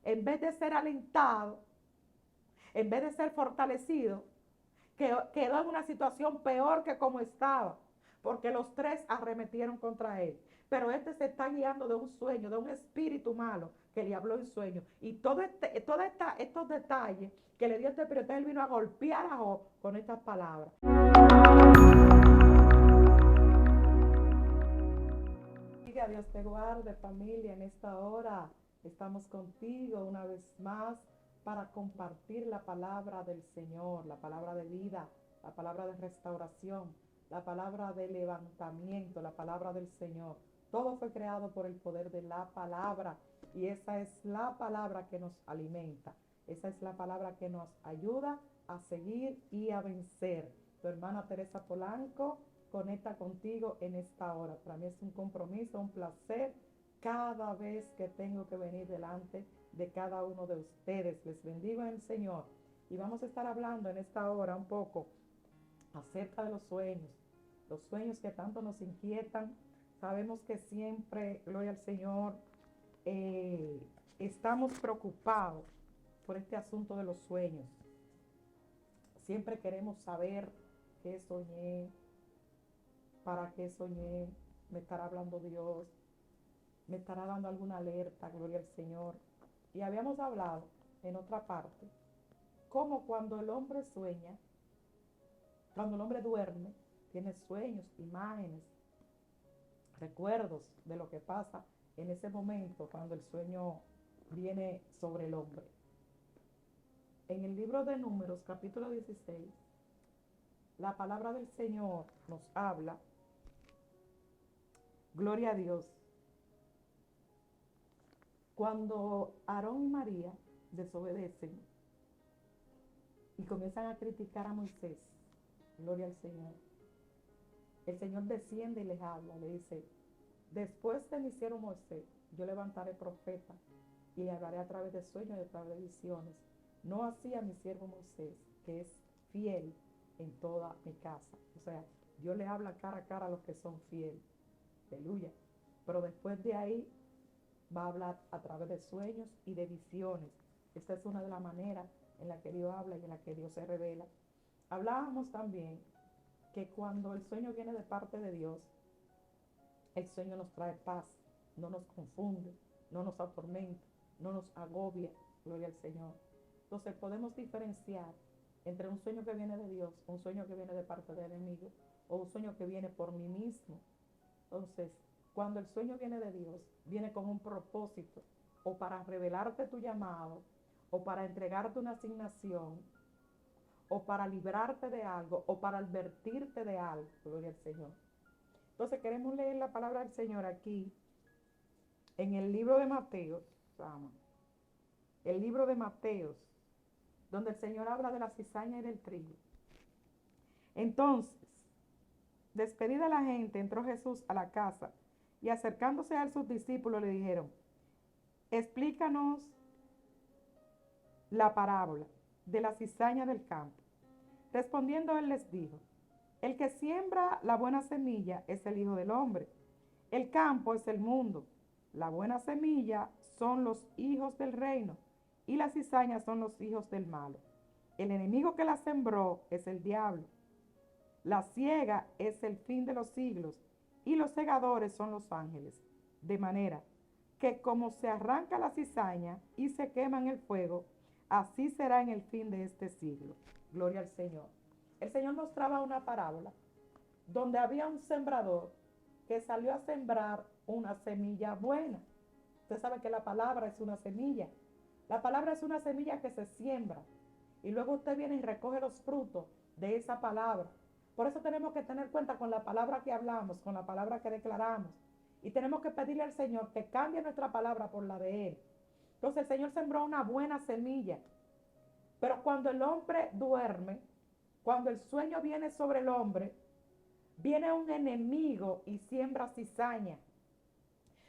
en vez de ser alentado, en vez de ser fortalecido, quedó en una situación peor que como estaba, porque los tres arremetieron contra él. Pero este se está guiando de un sueño, de un espíritu malo que le habló en sueño. Y estos detalles que le dio este espíritu, él vino a golpear a Job con estas palabras. Que Dios te guarde, familia, en esta hora estamos contigo una vez más para compartir la palabra del Señor, la palabra de vida, la palabra de restauración, la palabra de levantamiento, la palabra del Señor. Todo fue creado por el poder de la palabra y esa es la palabra que nos alimenta. Esa es la palabra que nos ayuda a seguir y a vencer. Tu hermana Teresa Polanco conecta contigo en esta hora. Para mí es un compromiso, un placer cada vez que tengo que venir delante de cada uno de ustedes. Les bendigo en el Señor. Y vamos a estar hablando en esta hora un poco acerca de los sueños que tanto nos inquietan. Sabemos que siempre, gloria al Señor, estamos preocupados por este asunto de los sueños. Siempre queremos saber qué soñé, para qué soñé, me estará hablando Dios, me estará dando alguna alerta, gloria al Señor. Y habíamos hablado en otra parte, cómo cuando el hombre sueña, cuando el hombre duerme, tiene sueños, imágenes, recuerdos de lo que pasa en ese momento cuando el sueño viene sobre el hombre. En el libro de Números, capítulo 16, la palabra del Señor nos habla, gloria a Dios, cuando Aarón y María desobedecen y comienzan a criticar a Moisés, gloria al Señor, el Señor desciende y les habla, le dice, después de mi siervo Moisés, yo levantaré profeta y le hablaré a través de sueños y a través de visiones. No así a mi siervo Moisés, que es fiel en toda mi casa. O sea, Dios le habla cara a cara a los que son fieles. Aleluya. Pero después de ahí va a hablar a través de sueños y de visiones. Esta es una de las maneras en la que Dios habla y en la que Dios se revela. Hablábamos también que cuando el sueño viene de parte de Dios, el sueño nos trae paz, no nos confunde, no nos atormenta, no nos agobia, gloria al Señor. Entonces podemos diferenciar entre un sueño que viene de Dios, un sueño que viene de parte del enemigo, o un sueño que viene por mí mismo. Entonces, cuando el sueño viene de Dios, viene con un propósito, o para revelarte tu llamado, o para entregarte una asignación, o para librarte de algo, o para advertirte de algo, gloria al Señor. Entonces queremos leer la palabra del Señor aquí, en el libro de Mateos, el libro de Mateos, donde el Señor habla de la cizaña y del trigo. Entonces, despedida la gente, entró Jesús a la casa y acercándose a sus discípulos le dijeron, explícanos la parábola de la cizaña del campo. Respondiendo él les dijo, el que siembra la buena semilla es el Hijo del Hombre. El campo es el mundo. La buena semilla son los hijos del reino y las cizañas son los hijos del malo. El enemigo que la sembró es el diablo. La siega es el fin de los siglos y los segadores son los ángeles. De manera que como se arranca la cizaña y se quema en el fuego, así será en el fin de este siglo. Gloria al Señor. El Señor mostraba una parábola donde había un sembrador que salió a sembrar una semilla buena. Usted sabe que la palabra es una semilla. La palabra es una semilla que se siembra y luego usted viene y recoge los frutos de esa palabra. Por eso tenemos que tener cuenta con la palabra que hablamos, con la palabra que declaramos. Y tenemos que pedirle al Señor que cambie nuestra palabra por la de Él. Entonces el Señor sembró una buena semilla. Pero cuando el hombre duerme, cuando el sueño viene sobre el hombre, viene un enemigo y siembra cizaña.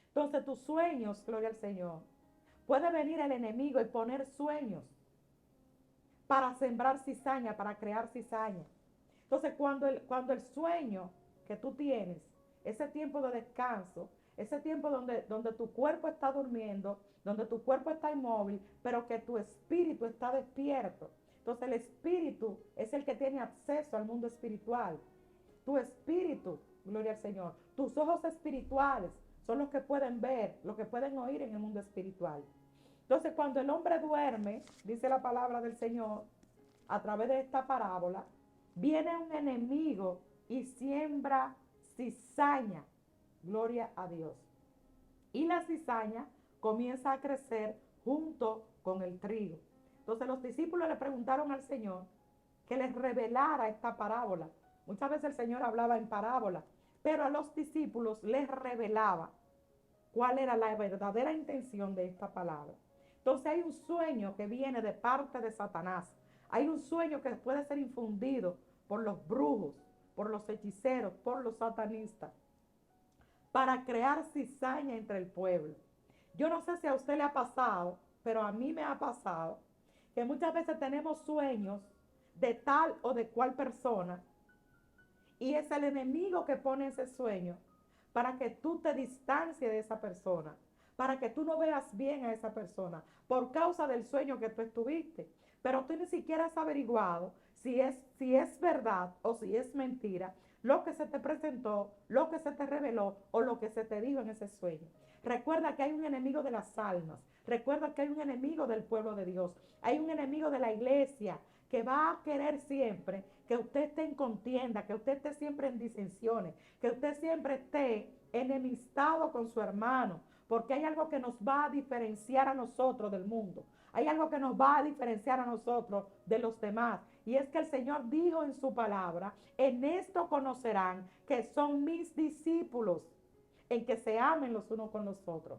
Entonces tus sueños, gloria al Señor, puede venir el enemigo y poner sueños para sembrar cizaña, para crear cizaña. Entonces cuando el sueño que tú tienes, ese tiempo de descanso, ese tiempo donde tu cuerpo está durmiendo, donde tu cuerpo está inmóvil, pero que tu espíritu está despierto. Entonces el espíritu es el que tiene acceso al mundo espiritual. Tu espíritu, gloria al Señor, tus ojos espirituales son los que pueden ver, los que pueden oír en el mundo espiritual. Entonces cuando el hombre duerme, dice la palabra del Señor, a través de esta parábola, viene un enemigo y siembra cizaña. Gloria a Dios. Y la cizaña comienza a crecer junto con el trigo. Entonces los discípulos le preguntaron al Señor que les revelara esta parábola. Muchas veces el Señor hablaba en parábola, pero a los discípulos les revelaba cuál era la verdadera intención de esta palabra. Entonces hay un sueño que viene de parte de Satanás. Hay un sueño que puede ser infundido por los brujos, por los hechiceros, por los satanistas, para crear cizaña entre el pueblo. Yo no sé si a usted le ha pasado, pero a mí me ha pasado, que muchas veces tenemos sueños de tal o de cual persona, y es el enemigo que pone ese sueño para que tú te distancies de esa persona, para que tú no veas bien a esa persona, por causa del sueño que tú estuviste. Pero tú ni siquiera has averiguado si es verdad o si es mentira lo que se te presentó, lo que se te reveló o lo que se te dijo en ese sueño. Recuerda que hay un enemigo de las almas. Recuerda que hay un enemigo del pueblo de Dios. Hay un enemigo de la iglesia que va a querer siempre que usted esté en contienda, que usted esté siempre en disensiones, que usted siempre esté enemistado con su hermano, porque hay algo que nos va a diferenciar a nosotros del mundo. Hay algo que nos va a diferenciar a nosotros de los demás. Y es que el Señor dijo en su palabra, en esto conocerán que son mis discípulos, en que se amen los unos con los otros.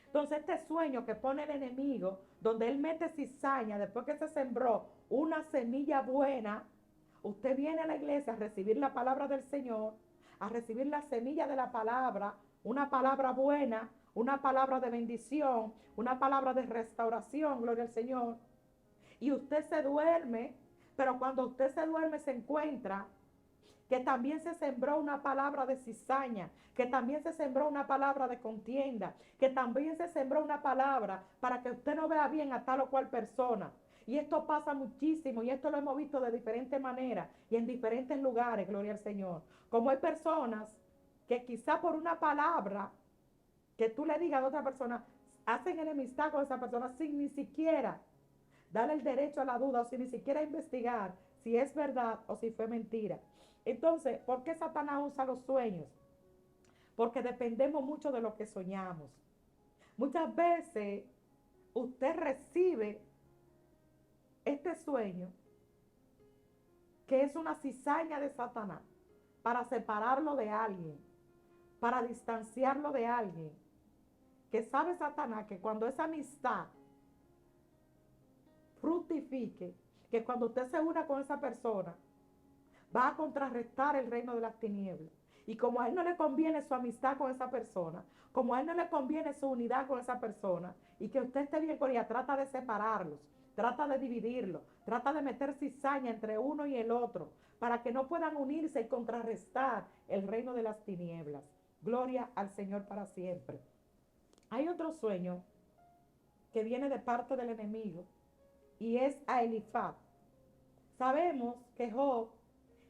Entonces este sueño que pone el enemigo, donde él mete cizaña, después que se sembró una semilla buena, usted viene a la iglesia a recibir la palabra del Señor, a recibir la semilla de la palabra, una palabra buena, una palabra de bendición, una palabra de restauración, gloria al Señor. Y usted se duerme, pero cuando usted se duerme se encuentra que también se sembró una palabra de cizaña, que también se sembró una palabra de contienda, que también se sembró una palabra para que usted no vea bien a tal o cual persona. Y esto pasa muchísimo y esto lo hemos visto de diferentes maneras y en diferentes lugares, gloria al Señor. Como hay personas que quizá por una palabra que tú le digas a otra persona, hacen enemistad con esa persona sin ni siquiera darle el derecho a la duda o sin ni siquiera investigar si es verdad o si fue mentira. Entonces, ¿por qué Satanás usa los sueños? Porque dependemos mucho de lo que soñamos. Muchas veces usted recibe este sueño que es una cizaña de Satanás para separarlo de alguien, para distanciarlo de alguien. Que sabe Satanás que cuando esa amistad fructifique, que cuando usted se una con esa persona, va a contrarrestar el reino de las tinieblas. Y como a él no le conviene su amistad con esa persona, como a él no le conviene su unidad con esa persona, y que usted esté bien con ella, trata de separarlos, trata de dividirlos, trata de meter cizaña entre uno y el otro, para que no puedan unirse y contrarrestar el reino de las tinieblas. Gloria al Señor para siempre. Hay otro sueño que viene de parte del enemigo, y es a Elifaz. Sabemos que Job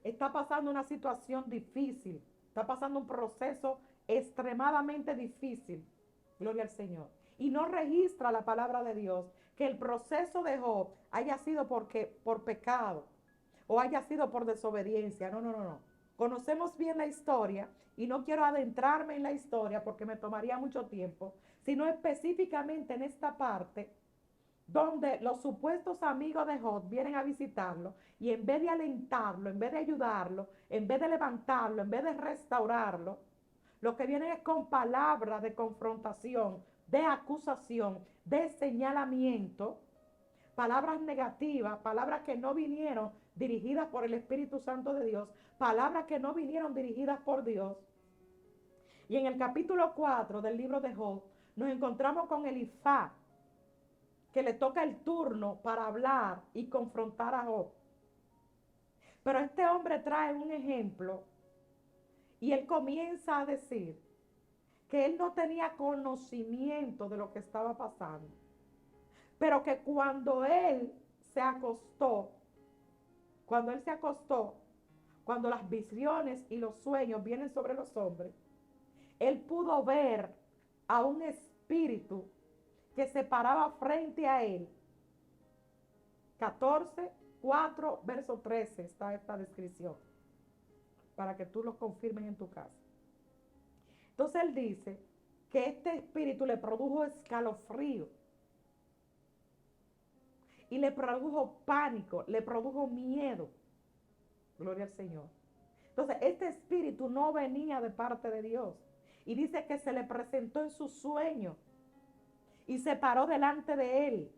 está pasando una situación difícil, está pasando un proceso extremadamente difícil, gloria al Señor, y no registra la palabra de Dios que el proceso de Job haya sido por pecado o haya sido por desobediencia. No, no, no, no. Conocemos bien la historia y no quiero adentrarme en la historia porque me tomaría mucho tiempo, sino específicamente en esta parte donde los supuestos amigos de Job vienen a visitarlo y en vez de alentarlo, en vez de ayudarlo, en vez de levantarlo, en vez de restaurarlo, lo que vienen es con palabras de confrontación, de acusación, de señalamiento, palabras negativas, palabras que no vinieron dirigidas por el Espíritu Santo de Dios, palabras que no vinieron dirigidas por Dios. Y en el capítulo 4 del libro de Job nos encontramos con Elifaz, que le toca el turno para hablar y confrontar a Job. Pero este hombre trae un ejemplo y él comienza a decir que él no tenía conocimiento de lo que estaba pasando, pero que cuando él se acostó, cuando las visiones y los sueños vienen sobre los hombres, él pudo ver a un espíritu que se paraba frente a él. 14:4, verso 13 está esta descripción, para que tú lo confirmes en tu casa. Entonces él dice que este espíritu le produjo escalofrío y le produjo pánico, le produjo miedo. Gloria al Señor. Entonces este espíritu no venía de parte de Dios. Y dice que se le presentó en su sueño y se paró delante de él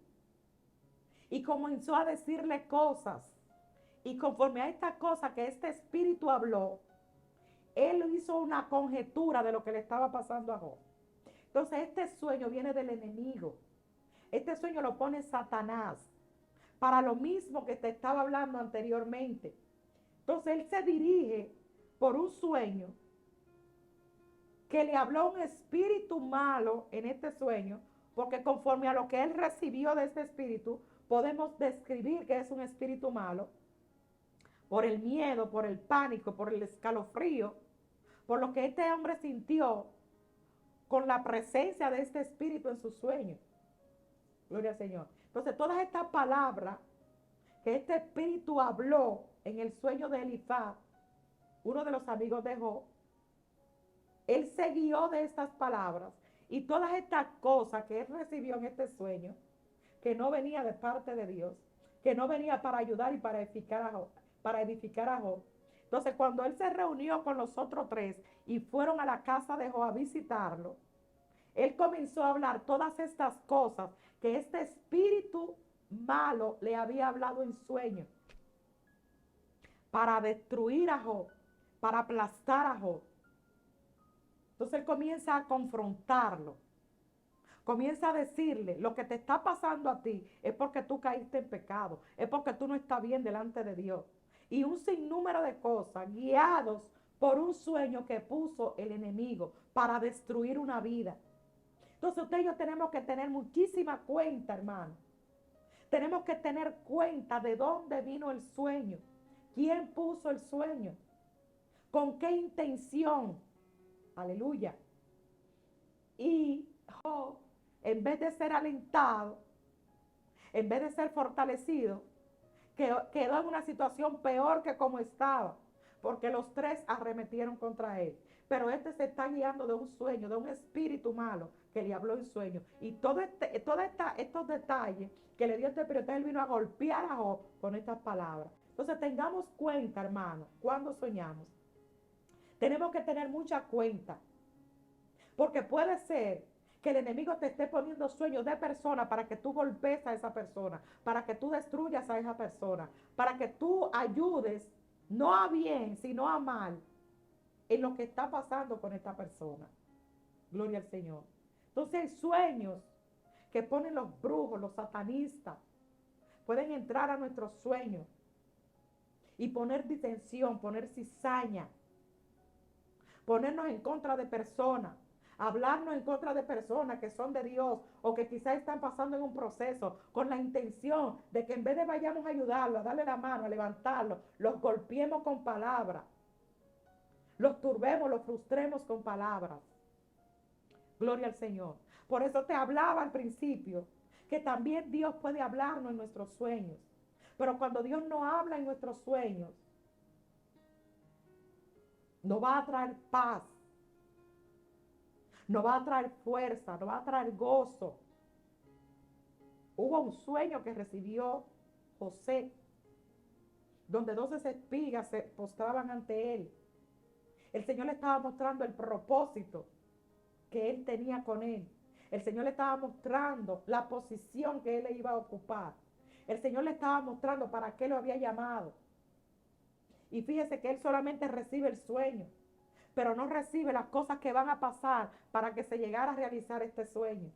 y comenzó a decirle cosas. Y conforme a esta cosa que este espíritu habló, él hizo una conjetura de lo que le estaba pasando a Job. Entonces este sueño viene del enemigo. Este sueño lo pone Satanás para lo mismo que te estaba hablando anteriormente. Entonces él se dirige por un sueño que le habló un espíritu malo en este sueño, porque conforme a lo que él recibió de este espíritu, podemos describir que es un espíritu malo, por el miedo, por el pánico, por el escalofrío, por lo que este hombre sintió con la presencia de este espíritu en su sueño. Gloria al Señor. Entonces, todas estas palabras que este espíritu habló en el sueño de Elifaz, uno de los amigos de Job, él se guió de estas palabras y todas estas cosas que él recibió en este sueño, que no venía de parte de Dios, que no venía para ayudar y para edificar a Job. Entonces, cuando él se reunió con los otros tres y fueron a la casa de Job a visitarlo, él comenzó a hablar todas estas cosas que este espíritu malo le había hablado en sueño para destruir a Job, para aplastar a Job. Entonces él comienza a confrontarlo, comienza a decirle: lo que te está pasando a ti es porque tú caíste en pecado, es porque tú no estás bien delante de Dios. Y un sinnúmero de cosas guiados por un sueño que puso el enemigo para destruir una vida. Entonces usted y yo tenemos que tener muchísima cuenta, hermano. Tenemos que tener cuenta de dónde vino el sueño, quién puso el sueño, con qué intención. Aleluya. Y Job, en vez de ser alentado, en vez de ser fortalecido, quedó en una situación peor que como estaba, porque los tres arremetieron contra él. Pero este se está guiando de un sueño, de un espíritu malo que le habló en sueño. Y todos estos detalles que le dio este espíritu, él vino a golpear a Job con estas palabras. Entonces tengamos cuenta, hermano, cuando soñamos. Tenemos que tener mucha cuenta. Porque puede ser que el enemigo te esté poniendo sueños de persona para que tú golpees a esa persona, para que tú destruyas a esa persona, para que tú ayudes no a bien, sino a mal en lo que está pasando con esta persona. Gloria al Señor. Entonces hay sueños que ponen los brujos, los satanistas, pueden entrar a nuestros sueños y poner disensión, poner cizaña, ponernos en contra de personas, hablarnos en contra de personas que son de Dios o que quizás están pasando en un proceso con la intención de que en vez de vayamos a ayudarlo, a darle la mano, a levantarlo, los golpeemos con palabras, los turbemos, los frustremos con palabras. Gloria al Señor. Por eso te hablaba al principio que también Dios puede hablarnos en nuestros sueños. Pero cuando Dios no habla en nuestros sueños, no va a traer paz, no va a traer fuerza, no va a traer gozo. Hubo un sueño que recibió José, donde 12 espigas se postraban ante él. El Señor le estaba mostrando el propósito que él tenía con él. El Señor le estaba mostrando la posición que él iba a ocupar. El Señor le estaba mostrando para qué lo había llamado. Y fíjese que él solamente recibe el sueño, pero no recibe las cosas que van a pasar para que se llegara a realizar este sueño.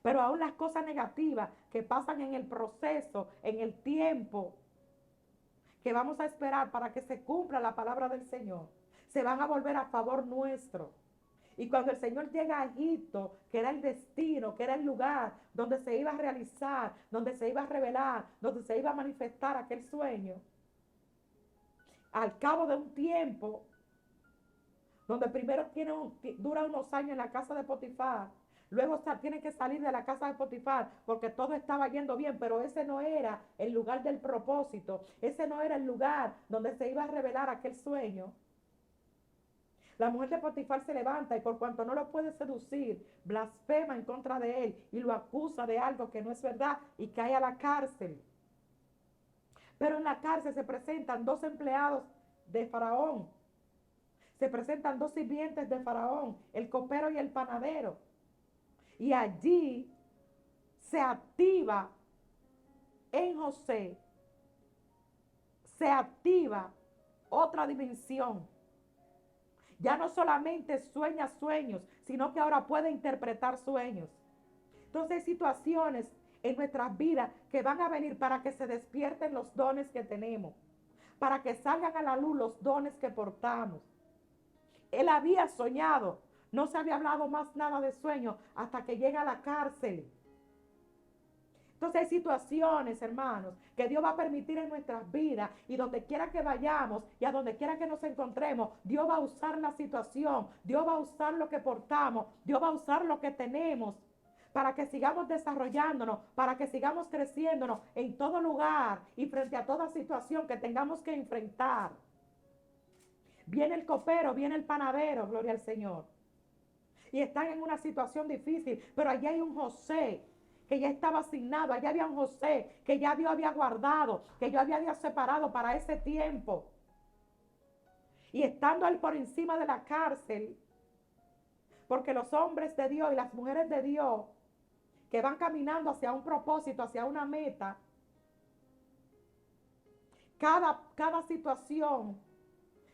Pero aún las cosas negativas que pasan en el proceso, en el tiempo que vamos a esperar para que se cumpla la palabra del Señor, se van a volver a favor nuestro. Y cuando el Señor llega a Egipto, que era el destino, que era el lugar donde se iba a realizar, donde se iba a revelar, donde se iba a manifestar aquel sueño, al cabo de un tiempo, donde primero dura unos años en la casa de Potifar, luego tiene que salir de la casa de Potifar porque todo estaba yendo bien, pero ese no era el lugar del propósito, ese no era el lugar donde se iba a revelar aquel sueño. La mujer de Potifar se levanta y por cuanto no lo puede seducir, blasfema en contra de él y lo acusa de algo que no es verdad y cae a la cárcel. Pero en la cárcel se presentan dos empleados de Faraón, se presentan dos sirvientes de Faraón, el copero y el panadero. Y allí se activa en José, se activa otra dimensión. Ya no solamente sueña sueños, sino que ahora puede interpretar sueños. Entonces hay situaciones en nuestras vidas que van a venir para que se despierten los dones que tenemos, para que salgan a la luz los dones que portamos. Él había soñado, no se había hablado más nada de sueño hasta que llega a la cárcel. Entonces hay situaciones, hermanos, que Dios va a permitir en nuestras vidas y donde quiera que vayamos y a donde quiera que nos encontremos, Dios va a usar la situación, Dios va a usar lo que portamos, Dios va a usar lo que tenemos para que sigamos desarrollándonos, para que sigamos creciéndonos en todo lugar y frente a toda situación que tengamos que enfrentar. Viene el copero, viene el panadero, gloria al Señor. Y están en una situación difícil, pero allí hay un José que ya estaba asignado, allá había un José que ya Dios había guardado, que yo había separado para ese tiempo. Y estando él por encima de la cárcel, porque los hombres de Dios y las mujeres de Dios que van caminando hacia un propósito, hacia una meta, cada situación,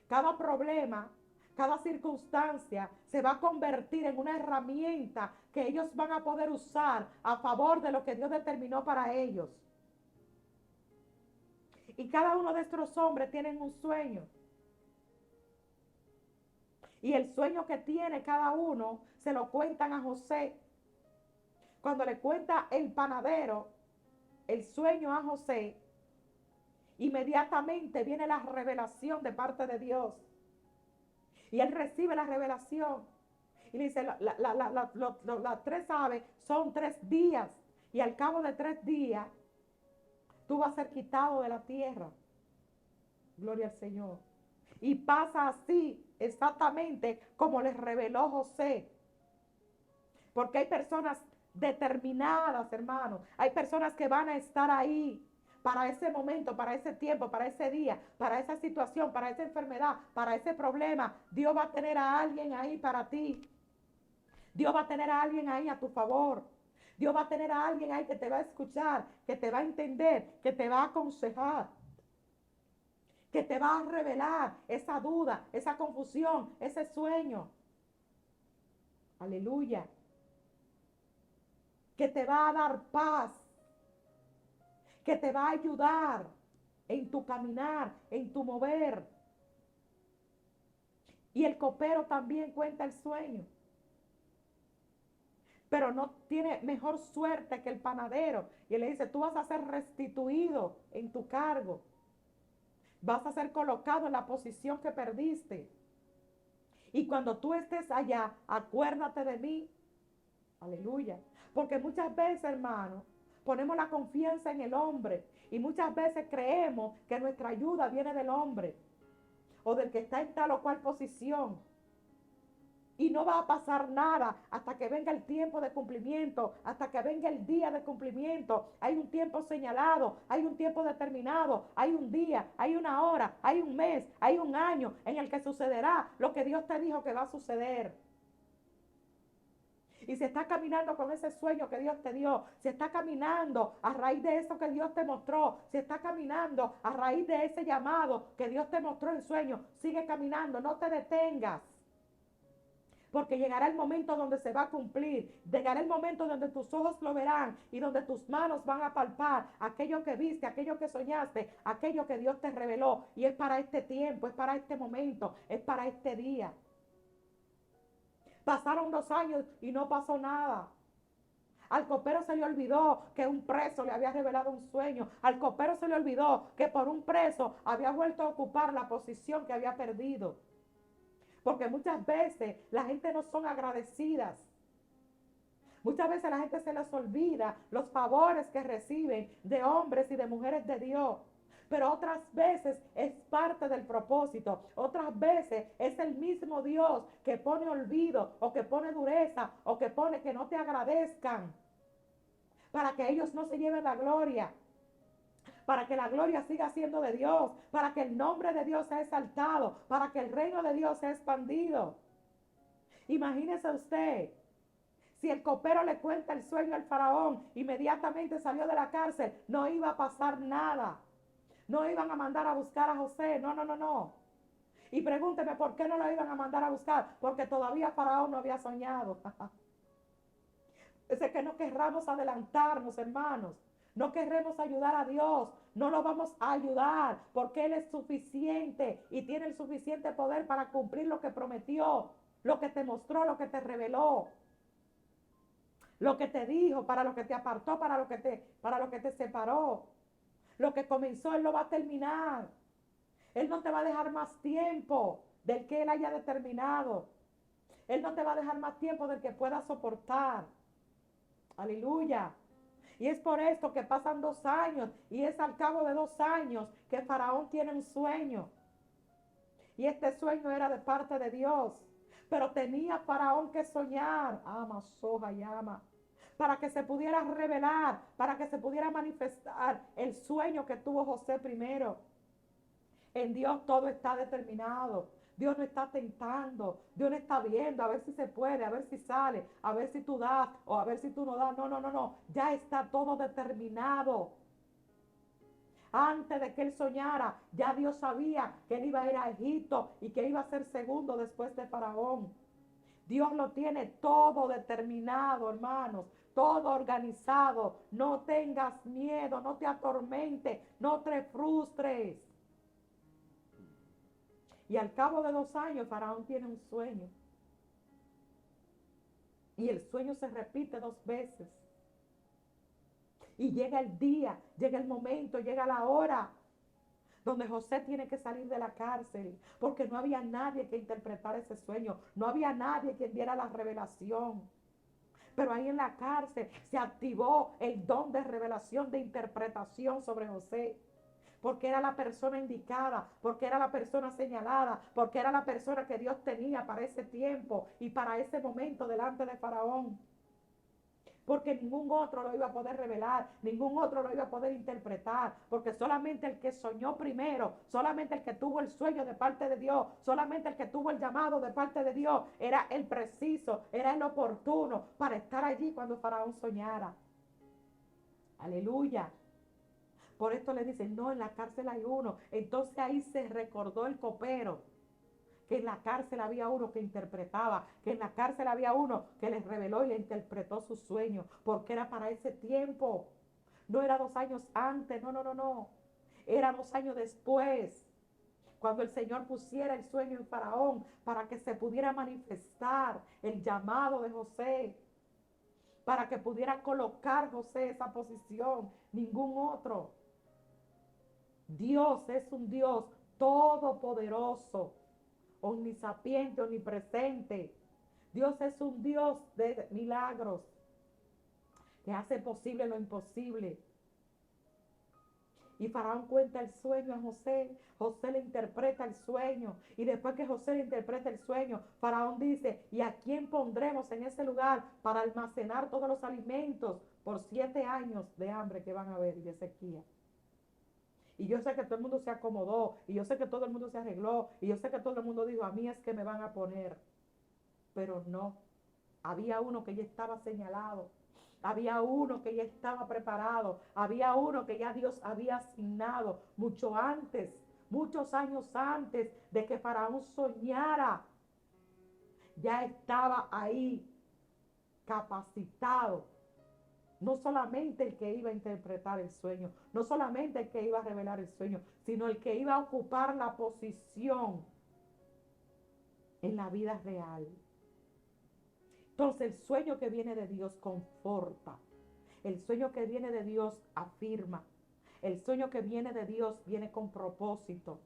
cada problema, cada circunstancia se va a convertir en una herramienta que ellos van a poder usar a favor de lo que Dios determinó para ellos. Y cada uno de estos hombres tienen un sueño. Y el sueño que tiene cada uno se lo cuentan a José. Cuando le cuenta el panadero el sueño a José, inmediatamente viene la revelación de parte de Dios. Y él recibe la revelación. Y le dice, las 3 aves son 3 días. Y al cabo de 3 días, tú vas a ser quitado de la tierra. Gloria al Señor. Y pasa así, exactamente como les reveló José. Porque hay personas determinadas, hermanos. Hay personas que van a estar ahí para ese momento, para ese tiempo, para ese día, para esa situación, para esa enfermedad, para ese problema. Dios va a tener a alguien ahí para ti. Dios va a tener a alguien ahí a tu favor. Dios va a tener a alguien ahí que te va a escuchar, que te va a entender, que te va a aconsejar, que te va a revelar esa duda, esa confusión, ese sueño. Aleluya. Que te va a dar paz, que te va a ayudar en tu caminar, en tu mover. Y el copero también cuenta el sueño. Pero no tiene mejor suerte que el panadero. Y él le dice, tú vas a ser restituido en tu cargo. Vas a ser colocado en la posición que perdiste. Y cuando tú estés allá, acuérdate de mí. Aleluya. Porque muchas veces, hermano, ponemos la confianza en el hombre. Y muchas veces creemos que nuestra ayuda viene del hombre. O del que está en tal o cual posición. Y no va a pasar nada hasta que venga el tiempo de cumplimiento, hasta que venga el día de cumplimiento. Hay un tiempo señalado, hay un tiempo determinado, hay un día, hay una hora, hay un mes, hay un año en el que sucederá lo que Dios te dijo que va a suceder. Y si estás caminando con ese sueño que Dios te dio, si estás caminando a raíz de eso que Dios te mostró, si estás caminando a raíz de ese llamado que Dios te mostró en sueño, sigue caminando, no te detengas. Porque llegará el momento donde se va a cumplir. Llegará el momento donde tus ojos lo verán y donde tus manos van a palpar aquello que viste, aquello que soñaste, aquello que Dios te reveló. Y es para este tiempo, es para este momento, es para este día. Pasaron 2 años y no pasó nada. Al copero se le olvidó que un preso le había revelado un sueño. Al copero se le olvidó que por un preso había vuelto a ocupar la posición que había perdido. Porque muchas veces la gente no son agradecidas. Muchas veces la gente se les olvida los favores que reciben de hombres y de mujeres de Dios. Pero otras veces es parte del propósito. Otras veces es el mismo Dios que pone olvido o que pone dureza o que pone que no te agradezcan, para que ellos no se lleven la gloria, para que la gloria siga siendo de Dios, para que el nombre de Dios sea exaltado, para que el reino de Dios sea expandido. Imagínese usted, si el copero le cuenta el sueño al faraón, inmediatamente salió de la cárcel, no iba a pasar nada. No iban a mandar a buscar a José, no, no, no, no. Y pregúnteme por qué no lo iban a mandar a buscar, porque todavía faraón no había soñado. Es que no querramos adelantarnos, hermanos. No querremos ayudar a Dios. No lo vamos a ayudar porque Él es suficiente y tiene el suficiente poder para cumplir lo que prometió, lo que te mostró, lo que te reveló, lo que te dijo, para lo que te apartó, para lo que te separó. Lo que comenzó, Él lo va a terminar. Él no te va a dejar más tiempo del que Él haya determinado. Él no te va a dejar más tiempo del que puedas soportar. Aleluya. Y es por esto que pasan 2 años y es al cabo de 2 años que Faraón tiene un sueño. Y este sueño era de parte de Dios. Pero tenía Faraón que soñar, ama, soja y ama, para que se pudiera revelar, para que se pudiera manifestar el sueño que tuvo José primero. En Dios todo está determinado. Dios no está tentando, Dios no está viendo a ver si se puede, a ver si sale, a ver si tú das o a ver si tú no das. No, no, no, no. Ya está todo determinado. Antes de que él soñara, ya Dios sabía que él iba a ir a Egipto y que iba a ser segundo después de Faraón. Dios lo tiene todo determinado, hermanos, todo organizado. No tengas miedo, no te atormentes, no te frustres. Y al cabo de 2 años, Faraón tiene un sueño. Y el sueño se repite 2 veces. Y llega el día, llega el momento, llega la hora donde José tiene que salir de la cárcel, porque no había nadie que interpretara ese sueño, no había nadie que diera la revelación. Pero ahí en la cárcel se activó el don de revelación, de interpretación sobre José, porque era la persona indicada, porque era la persona señalada, porque era la persona que Dios tenía para ese tiempo y para ese momento delante de Faraón. Porque ningún otro lo iba a poder revelar, ningún otro lo iba a poder interpretar, porque solamente el que soñó primero, solamente el que tuvo el sueño de parte de Dios, solamente el que tuvo el llamado de parte de Dios, era el preciso, era el oportuno para estar allí cuando Faraón soñara. Aleluya. Por esto le dicen, no, en la cárcel hay uno. Entonces ahí se recordó el copero, que en la cárcel había uno que interpretaba, que en la cárcel había uno que les reveló y le interpretó sus sueños, porque era para ese tiempo. No era 2 años antes, no, no, no, no. Era 2 años después, cuando el Señor pusiera el sueño en Faraón para que se pudiera manifestar el llamado de José, para que pudiera colocar José esa posición, ningún otro. Dios es un Dios todopoderoso, omnisapiente, omnipresente. Dios es un Dios de milagros, que hace posible lo imposible. Y Faraón cuenta el sueño a José. José le interpreta el sueño. Y después que José le interpreta el sueño, Faraón dice, ¿y a quién pondremos en ese lugar para almacenar todos los alimentos por 7 años de hambre que van a haber y de sequía? Y yo sé que todo el mundo se acomodó, y yo sé que todo el mundo se arregló, y yo sé que todo el mundo dijo, a mí es que me van a poner. Pero no, había uno que ya estaba señalado, había uno que ya estaba preparado, había uno que ya Dios había asignado mucho antes, muchos años antes de que Faraón soñara. Ya estaba ahí capacitado. No solamente el que iba a interpretar el sueño, no solamente el que iba a revelar el sueño, sino el que iba a ocupar la posición en la vida real. Entonces el sueño que viene de Dios conforta. El sueño que viene de Dios afirma. El sueño que viene de Dios viene con propósito.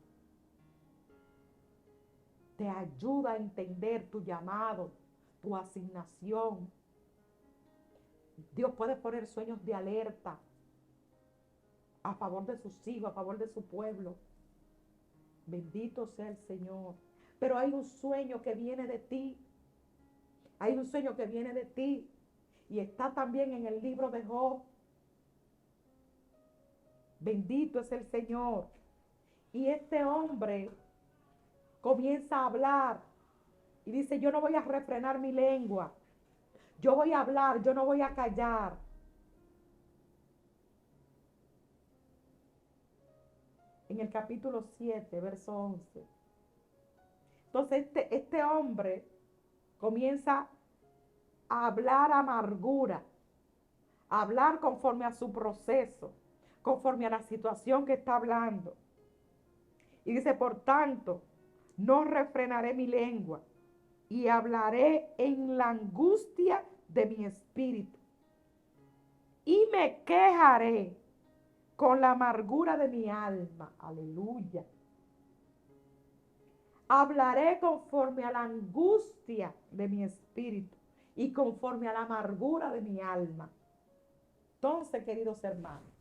Te ayuda a entender tu llamado, tu asignación. Dios puede poner sueños de alerta a favor de sus hijos, a favor de su pueblo. Bendito sea el Señor. Pero hay un sueño que viene de ti. Hay un sueño que viene de ti. Y está también en el libro de Job. Bendito es el Señor. Y este hombre comienza a hablar y dice, yo no voy a refrenar mi lengua. Yo voy a hablar, yo no voy a callar. En el capítulo 7, verso 11. Entonces este hombre comienza a hablar amargura, a hablar conforme a su proceso, conforme a la situación que está hablando. Y dice, por tanto, no refrenaré mi lengua y hablaré en la angustia de mi espíritu. Y me quejaré con la amargura de mi alma. Aleluya. Hablaré conforme a la angustia de mi espíritu y conforme a la amargura de mi alma. Entonces, queridos hermanos,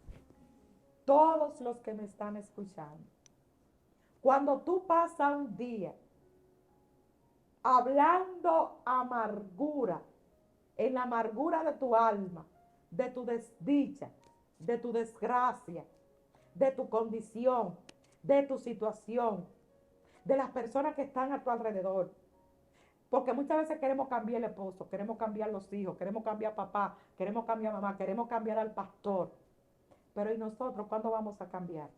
todos los que me están escuchando, cuando tú pasas un día hablando amargura, en la amargura de tu alma, de tu desdicha, de tu desgracia, de tu condición, de tu situación, de las personas que están a tu alrededor. Porque muchas veces queremos cambiar el esposo, queremos cambiar los hijos, queremos cambiar papá, queremos cambiar mamá, queremos cambiar al pastor. Pero ¿y nosotros cuándo vamos a cambiar?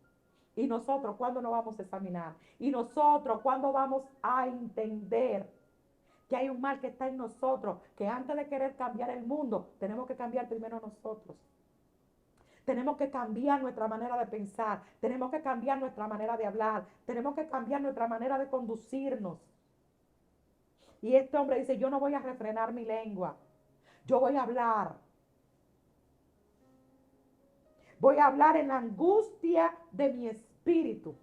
¿Y nosotros cuándo nos vamos a examinar? ¿Y nosotros cuándo vamos a entender que hay un mal que está en nosotros? Que antes de querer cambiar el mundo, tenemos que cambiar primero nosotros. Tenemos que cambiar nuestra manera de pensar, tenemos que cambiar nuestra manera de hablar, tenemos que cambiar nuestra manera de conducirnos. Y este hombre dice, yo no voy a refrenar mi lengua, yo voy a hablar. Voy a hablar en la angustia de mi espíritu.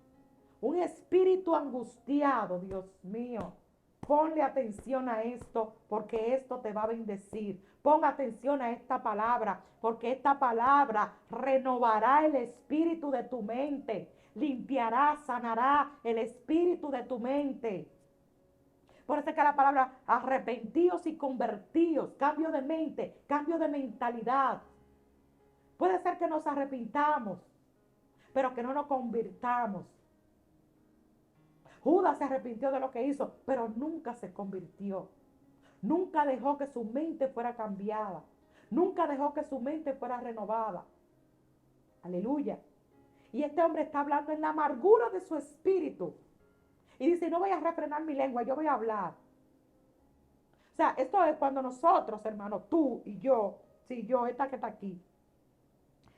Un espíritu angustiado, Dios mío. Ponle atención a esto porque esto te va a bendecir. Pon atención a esta palabra porque esta palabra renovará el espíritu de tu mente. Limpiará, sanará el espíritu de tu mente. Por eso es que la palabra arrepentíos y convertíos, cambio de mente, cambio de mentalidad. Puede ser que nos arrepintamos, pero que no nos convirtamos. Judas se arrepintió de lo que hizo, pero nunca se convirtió. Nunca dejó que su mente fuera cambiada. Nunca dejó que su mente fuera renovada. Aleluya. Y este hombre está hablando en la amargura de su espíritu. Y dice, no voy a refrenar mi lengua, yo voy a hablar. O sea, esto es cuando nosotros, hermanos, tú y yo, si yo, esta que está aquí,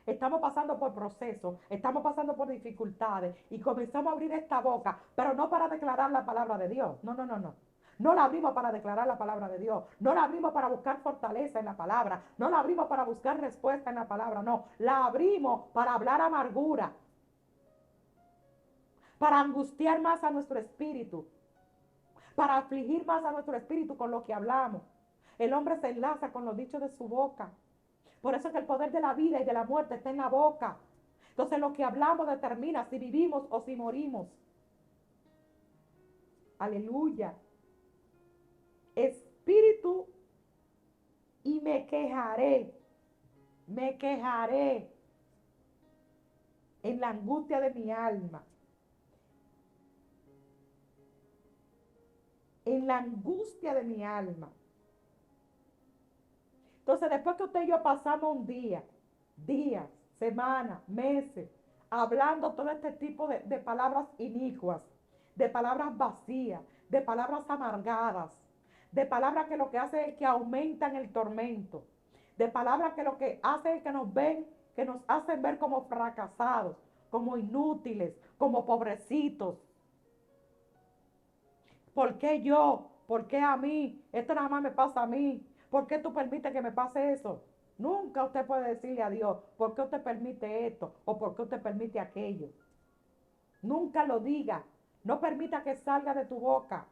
estamos pasando por procesos, estamos pasando por dificultades y comenzamos a abrir esta boca, pero no para declarar la palabra de Dios. No, no, no, no. No la abrimos para declarar la palabra de Dios. No la abrimos para buscar fortaleza en la palabra. No la abrimos para buscar respuesta en la palabra. No, la abrimos para hablar amargura. Para angustiar más a nuestro espíritu. Para afligir más a nuestro espíritu con lo que hablamos. El hombre se enlaza con los dichos de su boca. Por eso es que el poder de la vida y de la muerte está en la boca. Entonces lo que hablamos determina si vivimos o si morimos. Aleluya. Espíritu, y me quejaré en la angustia de mi alma. En la angustia de mi alma. Entonces, después que usted y yo pasamos un día, días, semanas, meses, hablando todo este tipo de palabras inicuas, de palabras vacías, de palabras amargadas, de palabras que lo que hacen es que aumentan el tormento, de palabras que lo que hacen es que nos ven, que nos hacen ver como fracasados, como inútiles, como pobrecitos. ¿Por qué yo? ¿Por qué a mí? Esto nada más me pasa a mí. ¿Por qué tú permites que me pase eso? Nunca usted puede decirle a Dios, ¿por qué usted permite esto? O ¿por qué usted permite aquello? Nunca lo diga. No permita que salga de tu boca.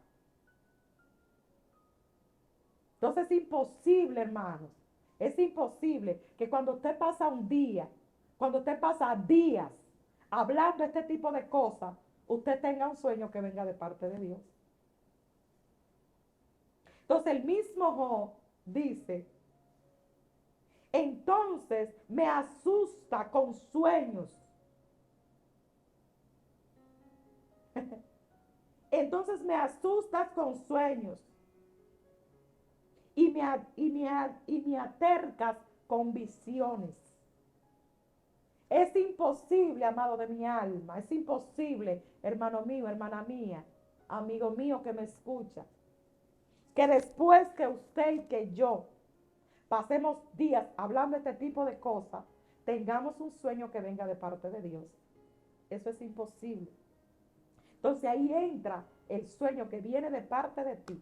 Entonces es imposible, hermanos. Es imposible que cuando usted pasa un día, cuando usted pasa días hablando este tipo de cosas, usted tenga un sueño que venga de parte de Dios. Entonces el mismo Job dice, entonces me asusta con sueños. Entonces me asustas con sueños y me atercas con visiones. Es imposible, amado de mi alma, es imposible, hermano mío, hermana mía, amigo mío que me escucha, que después que usted y que yo pasemos días hablando de este tipo de cosas, tengamos un sueño que venga de parte de Dios. Eso es imposible. Entonces ahí entra el sueño que viene de parte de ti,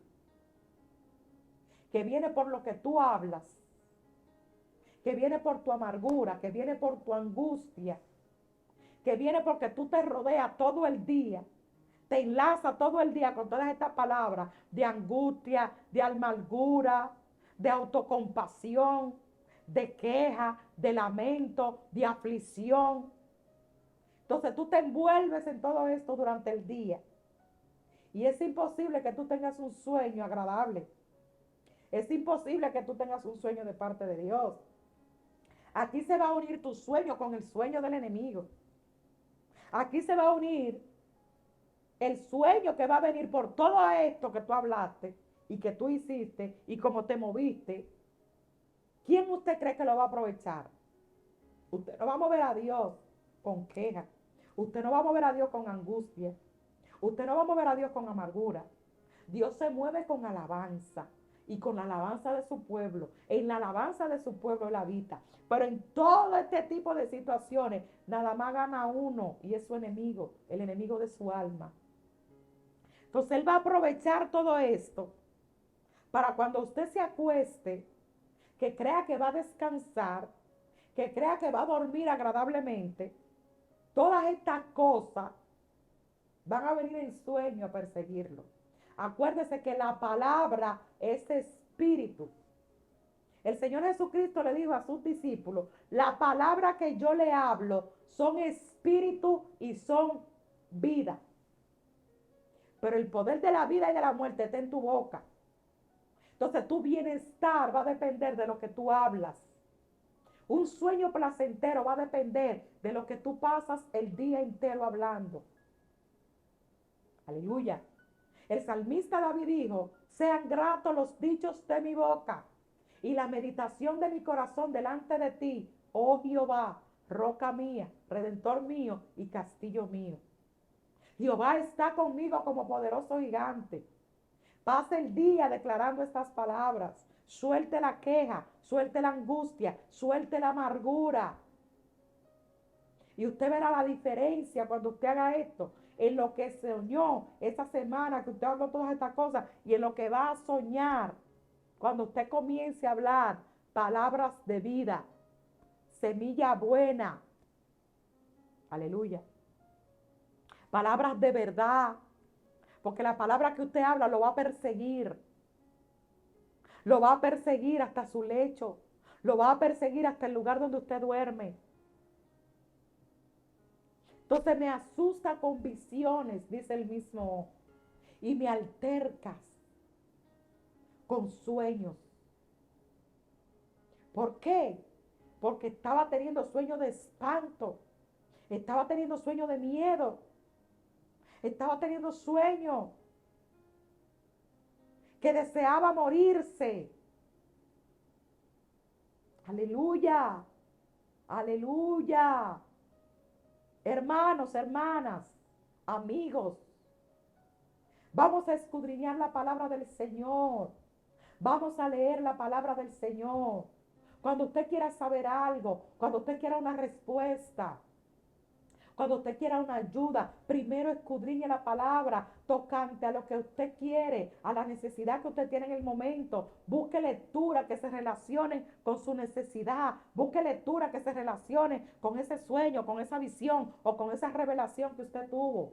que viene por lo que tú hablas, que viene por tu amargura, que viene por tu angustia, que viene porque tú te rodeas todo el día, te enlaza todo el día con todas estas palabras de angustia, de amargura, de autocompasión, de queja, de lamento, de aflicción. Entonces tú te envuelves en todo esto durante el día. Y es imposible que tú tengas un sueño agradable. Es imposible que tú tengas un sueño de parte de Dios. Aquí se va a unir tu sueño con el sueño del enemigo. Aquí se va a unir el sueño que va a venir por todo esto que tú hablaste y que tú hiciste y cómo te moviste. ¿Quién usted cree que lo va a aprovechar? Usted no va a mover a Dios con queja. Usted no va a mover a Dios con angustia. Usted no va a mover a Dios con amargura. Dios se mueve con alabanza y con la alabanza de su pueblo. En la alabanza de su pueblo Él habita. Pero en todo este tipo de situaciones, nada más gana uno y es su enemigo, el enemigo de su alma. Entonces Él va a aprovechar todo esto para cuando usted se acueste, que crea que va a descansar, que crea que va a dormir agradablemente. Todas estas cosas van a venir en sueño a perseguirlo. Acuérdese que la palabra es espíritu. El Señor Jesucristo le dijo a sus discípulos, la palabra que yo le hablo son espíritu y son vida. Pero el poder de la vida y de la muerte está en tu boca. Entonces tu bienestar va a depender de lo que tú hablas. Un sueño placentero va a depender de lo que tú pasas el día entero hablando. Aleluya. El salmista David dijo, sean gratos los dichos de mi boca y la meditación de mi corazón delante de ti, oh Jehová, roca mía, redentor mío y castillo mío. Jehová está conmigo como poderoso gigante. Pase el día declarando estas palabras. Suelte la queja, suelte la angustia, suelte la amargura. Y usted verá la diferencia cuando usted haga esto, en lo que soñó esta semana, que usted habló todas estas cosas, y en lo que va a soñar cuando usted comience a hablar palabras de vida, semilla buena. Aleluya. Palabras de verdad. Porque la palabra que usted habla lo va a perseguir. Lo va a perseguir hasta su lecho. Lo va a perseguir hasta el lugar donde usted duerme. Entonces me asusta con visiones, dice el mismo, y me altercas con sueños. ¿Por qué? Porque estaba teniendo sueños de espanto, estaba teniendo sueños de miedo, estaba teniendo sueños que deseaba morirse. Aleluya, aleluya. Hermanos, hermanas, amigos, vamos a escudriñar la palabra del Señor. Vamos a leer la palabra del Señor. Cuando usted quiera saber algo, cuando usted quiera una respuesta, Cuando usted quiera una ayuda, primero escudriñe la palabra tocante a lo que usted quiere, a la necesidad que usted tiene en el momento. Busque lectura que se relacione con su necesidad. Busque lectura que se relacione con ese sueño, con esa visión o con esa revelación que usted tuvo.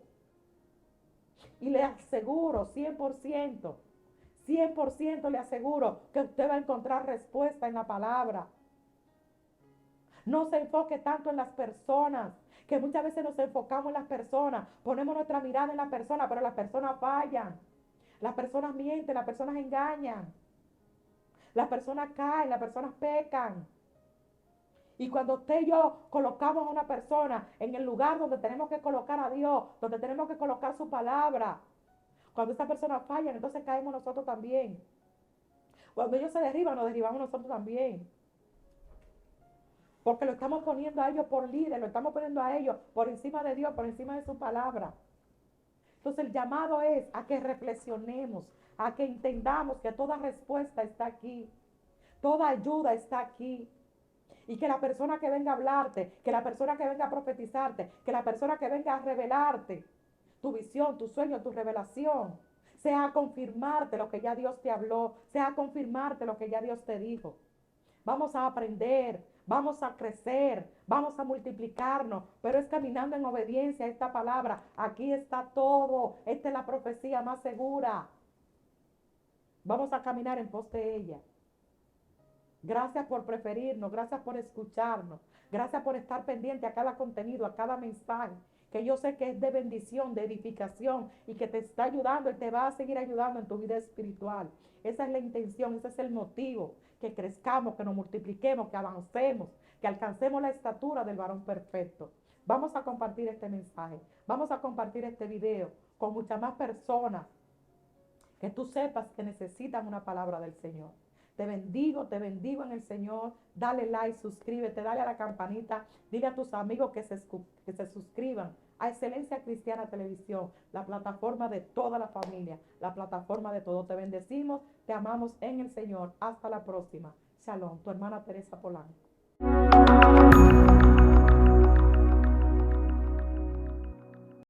Y le aseguro, 100% le aseguro que usted va a encontrar respuesta en la palabra. No se enfoque tanto en las personas, que muchas veces nos enfocamos en las personas, ponemos nuestra mirada en la persona, pero las personas fallan, las personas mienten, las personas engañan, las personas caen, las personas pecan. Y cuando usted y yo colocamos a una persona en el lugar donde tenemos que colocar a Dios, donde tenemos que colocar su palabra, cuando esa persona falla, entonces caemos nosotros también. Cuando ellos se derriban, nos derribamos nosotros también. Porque lo estamos poniendo a ellos por líder, lo estamos poniendo a ellos por encima de Dios, por encima de su palabra. Entonces el llamado es a que reflexionemos, a que entendamos que toda respuesta está aquí, toda ayuda está aquí. Y que la persona que venga a hablarte, que la persona que venga a profetizarte, que la persona que venga a revelarte tu visión, tu sueño, tu revelación, sea a confirmarte lo que ya Dios te habló, sea a confirmarte lo que ya Dios te dijo. Vamos a aprender, vamos a crecer, vamos a multiplicarnos, pero es caminando en obediencia a esta palabra. Aquí está todo, esta es la profecía más segura. Vamos a caminar en pos de ella. Gracias por preferirnos, gracias por escucharnos, gracias por estar pendiente a cada contenido, a cada mensaje, que yo sé que es de bendición, de edificación y que te está ayudando y te va a seguir ayudando en tu vida espiritual. Esa es la intención, ese es el motivo, que crezcamos, que nos multipliquemos, que avancemos, que alcancemos la estatura del varón perfecto. Vamos a compartir este mensaje, vamos a compartir este video con muchas más personas que tú sepas que necesitan una palabra del Señor. Te bendigo en el Señor. Dale like, suscríbete, dale a la campanita. Dile a tus amigos que se suscriban a Excelencia Cristiana Televisión, la plataforma de toda la familia, la plataforma de todo. Te bendecimos, te amamos en el Señor. Hasta la próxima. Shalom, tu hermana Teresa Polanco.